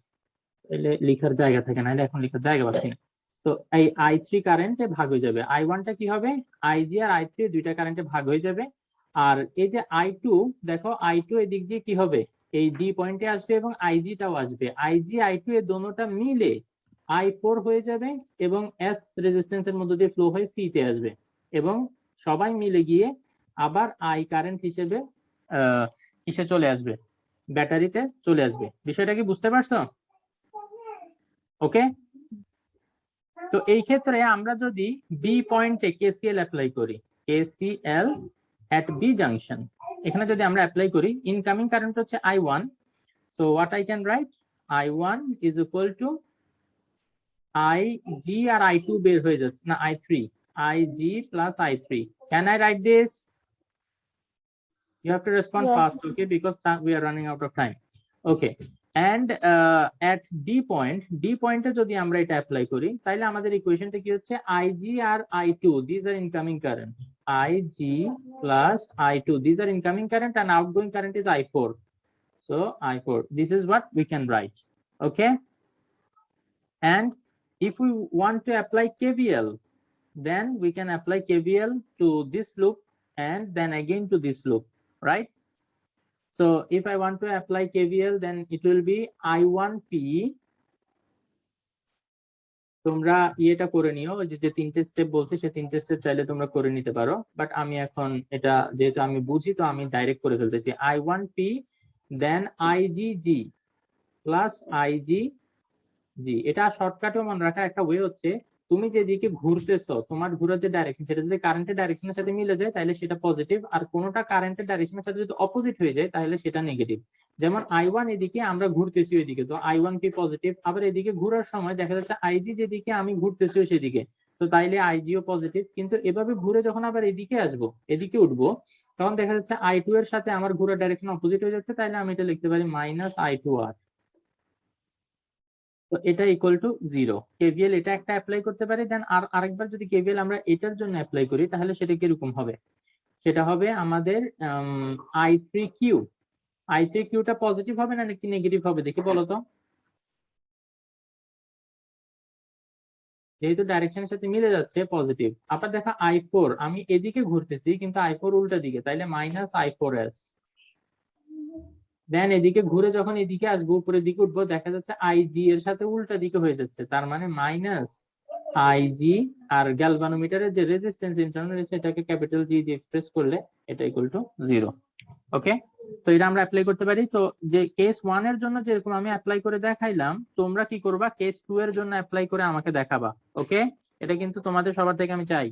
এলে লিখার জায়গা থাকে না, এখন লিখার জায়গা পাচ্ছি না। তো এই I3 কারেন্টে ভাগ হয়ে যাবে, I1 টা কি হবে, আইজি আর I3 দুইটা কারেন্টে ভাগ হয়ে যাবে। আর এই যে I2, দেখো I2 এদিক দিয়ে কি হবে, এই ডি পয়েন্টে আসবে এবং আইজি টাও আসবে। আইজি I2 এর দোনোটা মিলে I4 হয়ে যাবে এবং এস রেজিস্ট্যান্সের মধ্যে দিয়ে ফ্লো হয়ে সি তে আসবে, এবং সবাই মিলে গিয়ে আবার আই কারেন্ট হিসেবে কিসে চলে আসবে, ব্যাটারিতে চলে আসবে। বিষয়টা কি বুঝতে পারছো? ওকে, তো এই ক্ষেত্রে আমরা যদি বি পয়েন্টে কেসিএল অ্যাপ্লাই করি, কেসিএল এট বি জাংশন, এখানে যদি আমরা অ্যাপ্লাই করি, ইনকামিং কারেন্ট হচ্ছে I1, so what I can write, I1 is equal to IG আর I2 বের হয়ে যাচ্ছে না, I3, IG plus I3। Can I write this? You have to respond Yes. fast, okay, because we are running out of time. Okay, and at D point এ যদি আমরা এটা apply করি, তাহলে আমাদের ইকুয়েশনটা কি হচ্ছে, IG আর I2, these are incoming current, IG plus I2, these are incoming current, and outgoing current is I4. So I4, this is what we can write. Okay, and if we want to apply KVL, then we can apply KVL to this loop and then again to this loop, right? So if I want to apply KVL, then it will be I1P, তোমরা ইয়েটা করে নিও, ওই যে তিনটে step বলছি সেই তিনটে স্টেপ চাইলে তোমরা করে নিতে পারো, বাট আমি এখন এটা যেহেতু আমি বুঝি তো আমি ডাইরেক্ট করে ফেলতেছি। I1P দেন IGG প্লাস IGG, এটা শর্টকাটেও মনে রাখা একটা ওয়ে হচ্ছে তুমি যেদিকে ঘুরতেছো তোমার ঘোরার যে ডাইরেকশন সেটা যদি কারেন্টের ডাইরেকশনের সাথে মিলে যায় তাহলে সেটা পজিটিভ, আর কোনোটা কারেন্টের ডাইরেকশনের সাথে যদি অপোজিট হয়ে যায় তাহলে সেটা নেগেটিভ। যেমন I1 এদিকে, আমরা ঘুরতেছি ওইদিকে, তো I1 কি পজিটিভ। আবার এদিকে ঘোরার সময় দেখা যাচ্ছে IG যেদিকে আমি ঘুরতেছি সেদিকে, তো তাইলে IG ও পজিটিভ। কিন্তু এভাবে ঘুরে যখন আবার এদিকে আসবো, এদিকে উঠবো, তখন দেখা যাচ্ছে I2 এর সাথে আমার ঘোরার ডাইরেকশন অপোজিট হয়ে যাচ্ছে, তাইলে আমি এটা লিখতে পারি -I2R। তো এটা ইকুয়াল টু 0। কেভিএল এটা একটা অ্যাপ্লাই করতে পারি, দেন আরেকবার যদি কেভিএল আমরা এটার জন্য অ্যাপ্লাই করি তাহলে সেটা কিরকম হবে, সেটা হবে আমাদের I3Q। I3Q টা পজিটিভ হবে না নাকি নেগেটিভ হবে দেখি বলো তো। যেহেতু ডাইরেকশনের সাথে মিলে যাচ্ছে পজিটিভ। আবার দেখা I4, আমি এদিকে ঘুরতেছি কিন্তু I4 উল্টা দিকে, তাইলে -I4S। দেন এদিকে ঘুরে যখন এদিকে আসবো, উপরের দিকে উঠবো, দেখা যাচ্ছে IG এর সাথে উল্টা দিকে হয়ে যাচ্ছে, তার মানে -IG। আর গ্যালভানোমিটারের যে রেজিস্ট্যান্স ইন্টারনাল সেটাকে ক্যাপিটাল G দিয়ে এক্সপ্রেস করলে এটা ইকুয়াল টু 0। ওকে, তো এটা আমরা অ্যাপ্লাই করতে পারি। তো যে কেস 1 এর জন্য যেরকম আমি অ্যাপ্লাই করে দেখাইলাম, তোমরা কি করবা কেস 2 এর জন্য অ্যাপ্লাই করে আমাকে দেখাবা। ওকে, এটা কিন্তু তোমাদের সবার থেকে আমি চাই।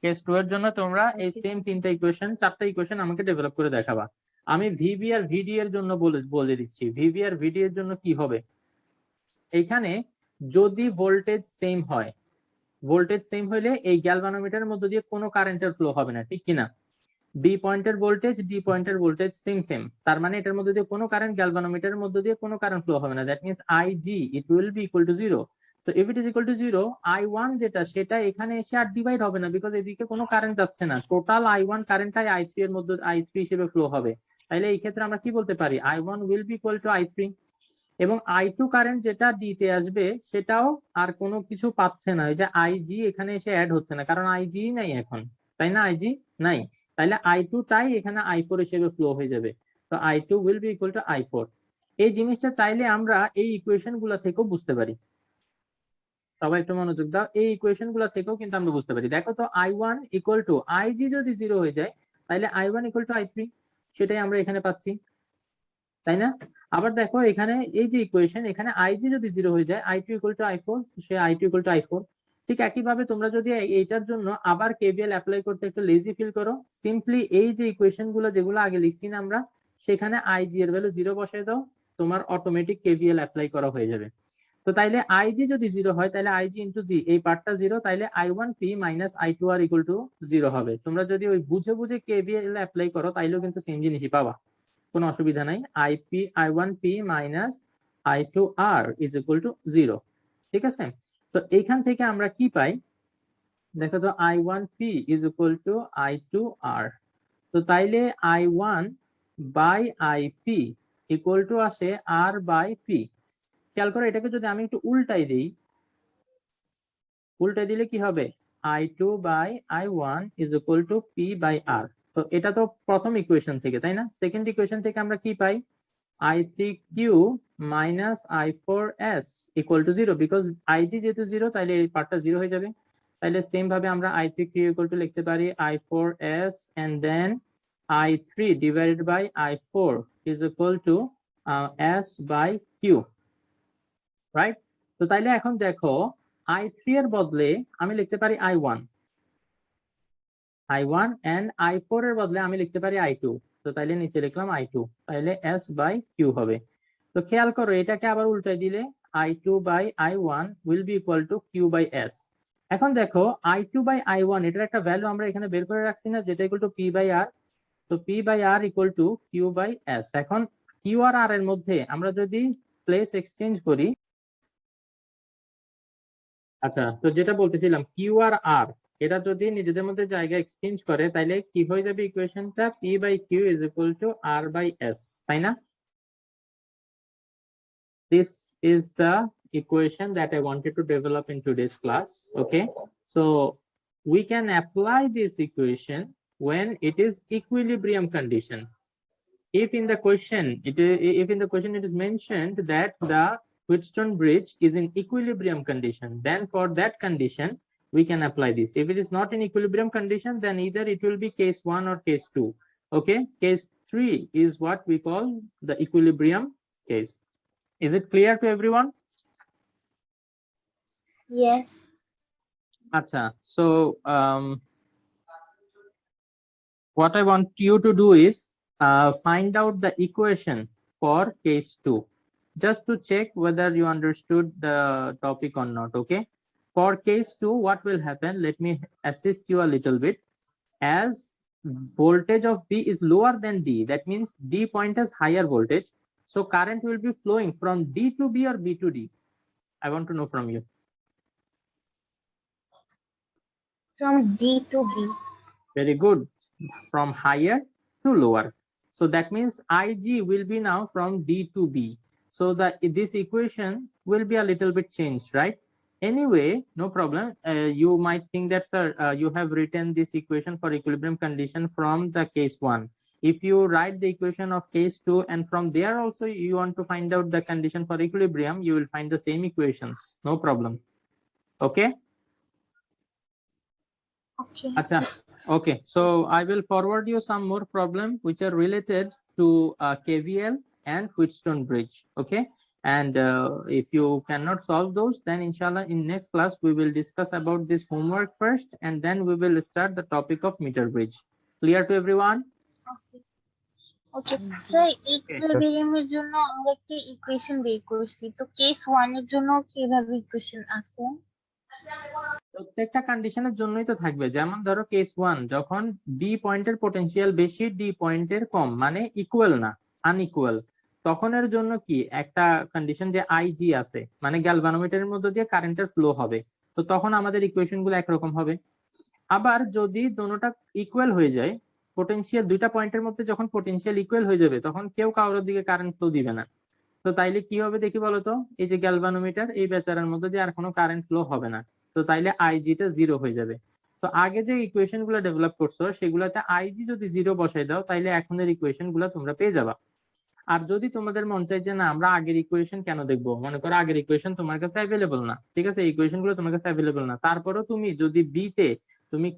কেস 2 এর জন্য তোমরা এই সেম 3টা ইকুয়েশন 4টা ইকুয়েশন আমাকে ডেভেলপ করে দেখাবা। আমি ভিভি আর ভিডি এর জন্য বলে দিচ্ছি। ভিভি আর ভিডি এর জন্য কি হবে, এইখানে যদি ভোল্টেজ সেম হয়, ভোল্টেজ সেম হইলে এই গ্যালভানোমিটারের মধ্যে দিয়ে কোনো কারেন্টের ফ্লো হবে না, ঠিক কিনা। বি পয়েন্টের ভোল্টেজ ডি পয়েন্টের ভোল্টেজ সেম, তার মানে এটার মধ্যে দিয়ে কোনো কারেন্ট, গ্যালভানোমিটারের মধ্যে দিয়ে কোনো কারেন্ট ফ্লো হবে না। That means IG it will be equal two 0। So if it is equal two 0, I1 যেটা সেটা এখানে এসে আর ডিভাইড হবে না, বিকজ এদিকে কোনো কারেন্ট যাচ্ছে না। টোটাল I1 কারেন্টটাই I3 এর মধ্যে I3 হিসেবে ফ্লো হবে। তাইলে এই ক্ষেত্রে আমরা কি বলতে পারি, I1 will be equal two I3। এবং I2 কারেন্ট যেটা দিতে আসবে সেটাও আর কোনো কিছু পাচ্ছে না, ওই যে IG এখানে এসে অ্যাড হচ্ছে না, কারণ IG নাই এখন, তাই না, IG নাই। তাহলে I2 টাই এখানে I4 হিসেবে ফ্লো হয়ে যাবে। তো I2 will be equal two I4। এই জিনিসটা চাইলে আমরা এই ইকুয়েশন গুলা থেকেও বুঝতে পারি। সবাই একটু মনোযোগ দাও, এই ইকুয়েশন গুলা থেকেও কিন্তু আমরা বুঝতে পারি। দেখো তো I1 ইকুয়াল টু IG যদি 0 হয়ে যায় তাহলে I1 ইকুয়াল টু I3, সেটাই আমরা এখানে পাচ্ছি, তাই না। আবার দেখো এখানে এই যে ইকুয়েশন, এখানে IG যদি 0 হয়ে যায় I2 equal to I4, say I2 equal to I4। ঠিক একইভাবে তোমরা যদি এইটার জন্য আবার কেভিএল অ্যাপ্লাই করতে একটু লেজি ফিল করো, সিম্পলি এই যে ইকুয়েশন গুলো যেগুলো আগে লিখছি না আমরা, সেখানে IG এর ভ্যালু 0 বসায় দাও, তোমার অটোমেটিক কেভিএল অ্যাপ্লাই করা হয়ে যাবে। তো তাইলে IG যদি 0 হয় তাহলে IG ইনটু G, এই পার্টটা 0, তাইলে I1P minus I2R equal to 0 হবে। তোমরা যদি ওই বুঝে বুঝে কেভিএল অ্যাপ্লাই করো তাইলেও কিন্তু সেম জিনিসই পাবা, কোনো অসুবিধা নাই। I1P minus I2R is equal two 0, ঠিক আছে। তো এইখান থেকে আমরা কি পাই, দেখো তো I1P is equal two I2R। তো তাইলে I1 by IP equal to আসে R বাই P। খেয়াল করো এটাকে যদি আমি একটু উল্টাই দিই, উল্টাই দিলে কি হবে, I2 by I1 is equal to P by R। তো এটা তো প্রথম ইকুয়েশন থেকে, তাই না। সেকেন্ড ইকুয়েশন থেকে আমরা কি পাই, I3Q minus I4S equal to 0, because IG যেহেতু 0 তাইলে এই পার্টটা 0 হয়ে যাবে। তাইলে সেম ভাবে আমরা I3Q ইকুয়াল টু লিখতে পারি I4S and then I3 divided by I4 is equal to S by Q, right. তো তাইলে এখন দেখো I3 এর বদলে আমি লিখতে পারি I1 এন্ড I4 এর বদলে আমি লিখতে পারি I2। তো তাইলে নিচে লিখলাম I2, তাইলে S বাই Q হবে। তো খেয়াল করো এটাকে আবার উল্টাই দিলে I2 by I1 will be equal to Q by S। এখন দেখো I2 বাই I1 এটার একটা ভ্যালু আমরা এখানে বের করে রাখছি না, যেটা equal to P by R। তো P by R equal to Q by S। এখন Q আর R এর মধ্যে আমরা যদি প্লেস এক্সচেঞ্জ করি, আচ্ছা তো যেটা বলতেছিলাম Q আর R এটা যদি নিজেদের মধ্যে জায়গা এক্সচেঞ্জ করে তাহলে কি হয়ে যাবে ইকুয়েশনটা, P by Q is equal to R by S, তাই না। This is the equation that I wanted to develop in today's class. Okay, so we can apply this equation when it is equilibrium condition. If in the question it is mentioned that the Wheatstone bridge is in equilibrium condition, then for that condition we can apply this. If it is not in equilibrium condition, then either it will be case 1 or case 2. Okay, case 3 is what we call the equilibrium case. Is it clear to everyone? Yes. Acha, so what I want you to do is find out the equation for case 2, just to check whether you understood the topic or not. Okay, for case 2, what will happen? Let me assist you a little bit. As voltage of B is lower than D, that means D point has higher voltage, so current will be flowing from D to B or B to D. I want to know from you. From D to B. Very good. From higher to lower. So that means Ig will be now from D to B. So that this equation will be a little bit changed, right? Anyway, no problem. You might think that, sir, you have written this equation for equilibrium condition from the case 1. If you write the equation of case 2 and from there also you want to find out the condition for equilibrium, you will find the same equations. No problem. Okay? Okay. Acha. Okay, so I will forward you some more problems which are related to KVL and Wheatstone bridge. Okay, and if you cannot solve those, then inshallah in next class we will discuss about this homework first, and then we will start the topic of meter bridge. Clear to everyone? Okay sir ইকুইলিব্রিয়ামের জন্য আমরা একটা equation বের করছি, তো case 1 এর জন্য কিভাবে ইকুয়েশন আছে? প্রত্যেকটা কন্ডিশনের জন্যই তো থাকবে। যেমন ধরো কেস 1, যখন বি পয়েন্টের পোটেনশিয়াল বেশি, ডি পয়েন্টের কম, মানে ইকুয়াল না, আনইকুয়াল, তখন এর জন্য কি একটা কন্ডিশন যে আইজি আছে, মানে গ্যালভানোমিটারের মধ্যে দিয়ে কারেন্টের ফ্লো হবে, তো তখন আমাদের ইকুয়েশন গুলো একরকম হবে। আবার যদি দোনোটা ইকুয়াল হয়ে যায়, পোটেনশিয়াল দুইটা পয়েন্টের মধ্যে যখন পোটেনশিয়াল ইকুয়াল হয়ে যাবে, তখন কেউ কারোর দিকে কারেন্ট ফ্লো দিবে না। তো তাইলে কি হবে দেখি বলতো? এই যে গ্যালভানোমিটার, এই বেচারার মধ্যে দিয়ে আর কোনো কারেন্ট ফ্লো হবে না, তো তাইলে আইজিটা জিরো হয়ে যাবে। তো আগে যে ইকুয়েশন গুলো ডেভেলপ করছো সেগুলোতে আইজি যদি জিরো বসাই দাও, তাইলে এখনের ইকুয়েশন গুলো তোমরা পেয়ে যাবা। আর যদি তোমাদের মন চাই যে না আমরা আগের ইকুয়েশন কেন দেখবো, মনে করো আগের ইকুয়েশন তোমার কাছে অ্যাভেলেবল না, ঠিক আছে, ইকুয়েশন গুলো তোমার কাছে অ্যাভেলেবল না, তারপরেও তুমি যদি বি তে তুমি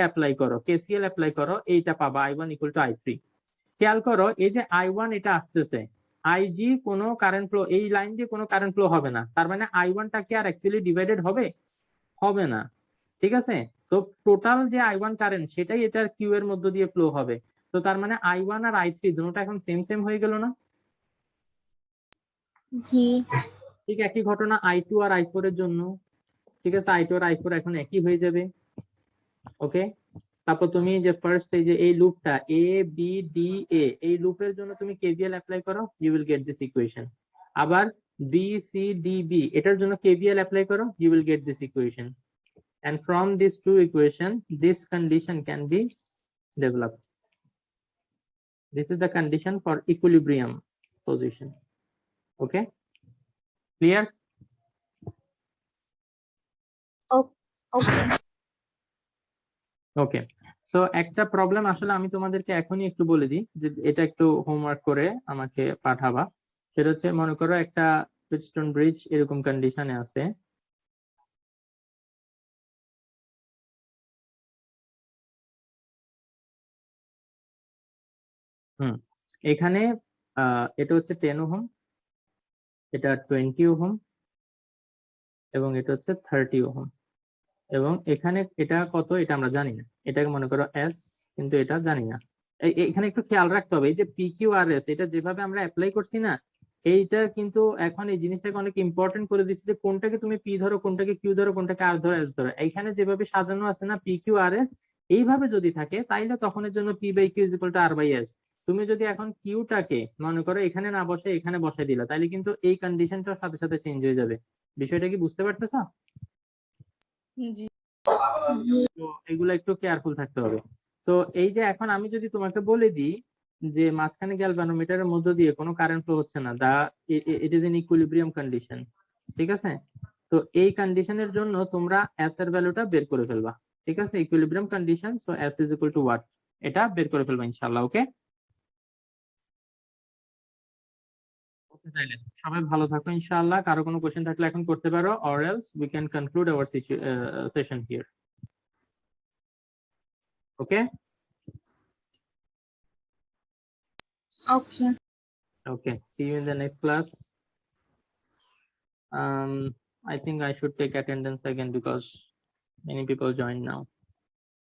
অ্যাপ্লাই করো, কেসিএল অ্যাপ্লাই করো, এইটা পাবা I1 = I3। খেয়াল করো এই যে I1 এটা আসতেছে, আইজি কোনো কারেন্ট ফ্লো, এই লাইন দিয়ে কোনো কারেন্ট ফ্লো হবে না, তার মানে I1 টা কি আর অ্যাকচুয়ালি ডিভাইডেড হবে? হবে না, ঠিক আছে। তো টোটাল যে I1 কারেন্ট সেটাই এটার কিউ এর মধ্য দিয়ে ফ্লো হবে, তো তার মানে I1 আর I3 দুটোটা এখন সেম সেম হয়ে গেল না? জি। ঠিক একই ঘটনা I2 আর I4 এর জন্য, ঠিক আছে, I2 আর I4 এখন একই হয়ে যাবে। ওকে, তারপর তুমি যে ফার্স্ট এই যে এই লুপটা এ বি ডি এ, এই লুপের জন্য তুমি কেভিএল অ্যাপ্লাই করো, you will get this equation. আবার বি সি ডি বি, এটার জন্য কেভিএল অ্যাপ্লাই করো, you will get this equation, and from these two equation this condition can be developed. This is the condition for equilibrium position. Okay, clear? Okay. Okay, so একটা problem আসলে আমি তোমাদেরকে এখনই একটু বলে দিই, যে এটা একটু হোমওয়ার্ক করে আমাকে পাঠাবা। সেটা হচ্ছে, মনে করো একটা হুইটস্টোন ব্রিজ এরকম কন্ডিশনে আছে, এখানে এটা হচ্ছে 10 ওহম, এটা 20 ওহম, এবং এটা হচ্ছে 30 ওহম, এবং এখানে এটা কত এটা আমরা জানি না, এটাকে মনে করো এস, কিন্তু এটা জানি না। এখানে একটু খেয়াল রাখতে হবে, এই যে পি কিউ আর এস, এটা যেভাবে আমরা অ্যাপ্লাই করছি না, এইটা কিন্তু এখন এই জিনিসটাকে অনেক ইম্পর্টেন্ট করে দিচ্ছে, যে কোনটাকে তুমি পি ধরো, কোনটাকে কিউ ধরো, কোনটাকে আর ধরো, এস ধরো। এইখানে যেভাবে সাজানো আছে না পি কিউ আর এস, এইভাবে যদি থাকে তাইলে তখন এর জন্য P by Q is equal to R by S. তুমি যদি এখন কিউটাকে মনে করো এখানে না বসে এখানে বসাই দিলা, তাইলে কিন্তু এই কন্ডিশনটার সাথে সাথে চেঞ্জ হয়ে যাবে। বিষয়টা কি বুঝতে পারতেছো? জি। তো এগুলো একটু কেয়ারফুল থাকতে হবে। তো এই যে এখন আমি যদি তোমাকে বলে দিই যে মাঝখানে গ্যালভানোমিটারের মধ্য দিয়ে কোনো কারেন্ট ফ্লো হচ্ছে না, it is in equilibrium condition, ঠিক আছে, তো এই কন্ডিশনের জন্য তোমরা এস এর ভ্যালুটা বের করে ফেলবা, ঠিক আছে, equilibrium condition, so S is equal two what, এটা বের করে ফেলবা ইনশাআল্লাহ। ওকে, তাইলে সবাই ভালো থাকো ইনশাআল্লাহ। কারো কোনো কোশ্চেন থাকলে এখন করতে পারো, or else we can conclude our session here. Okay. Okay. Okay, see you in the next class. I think I should take attendance again because Many people join now.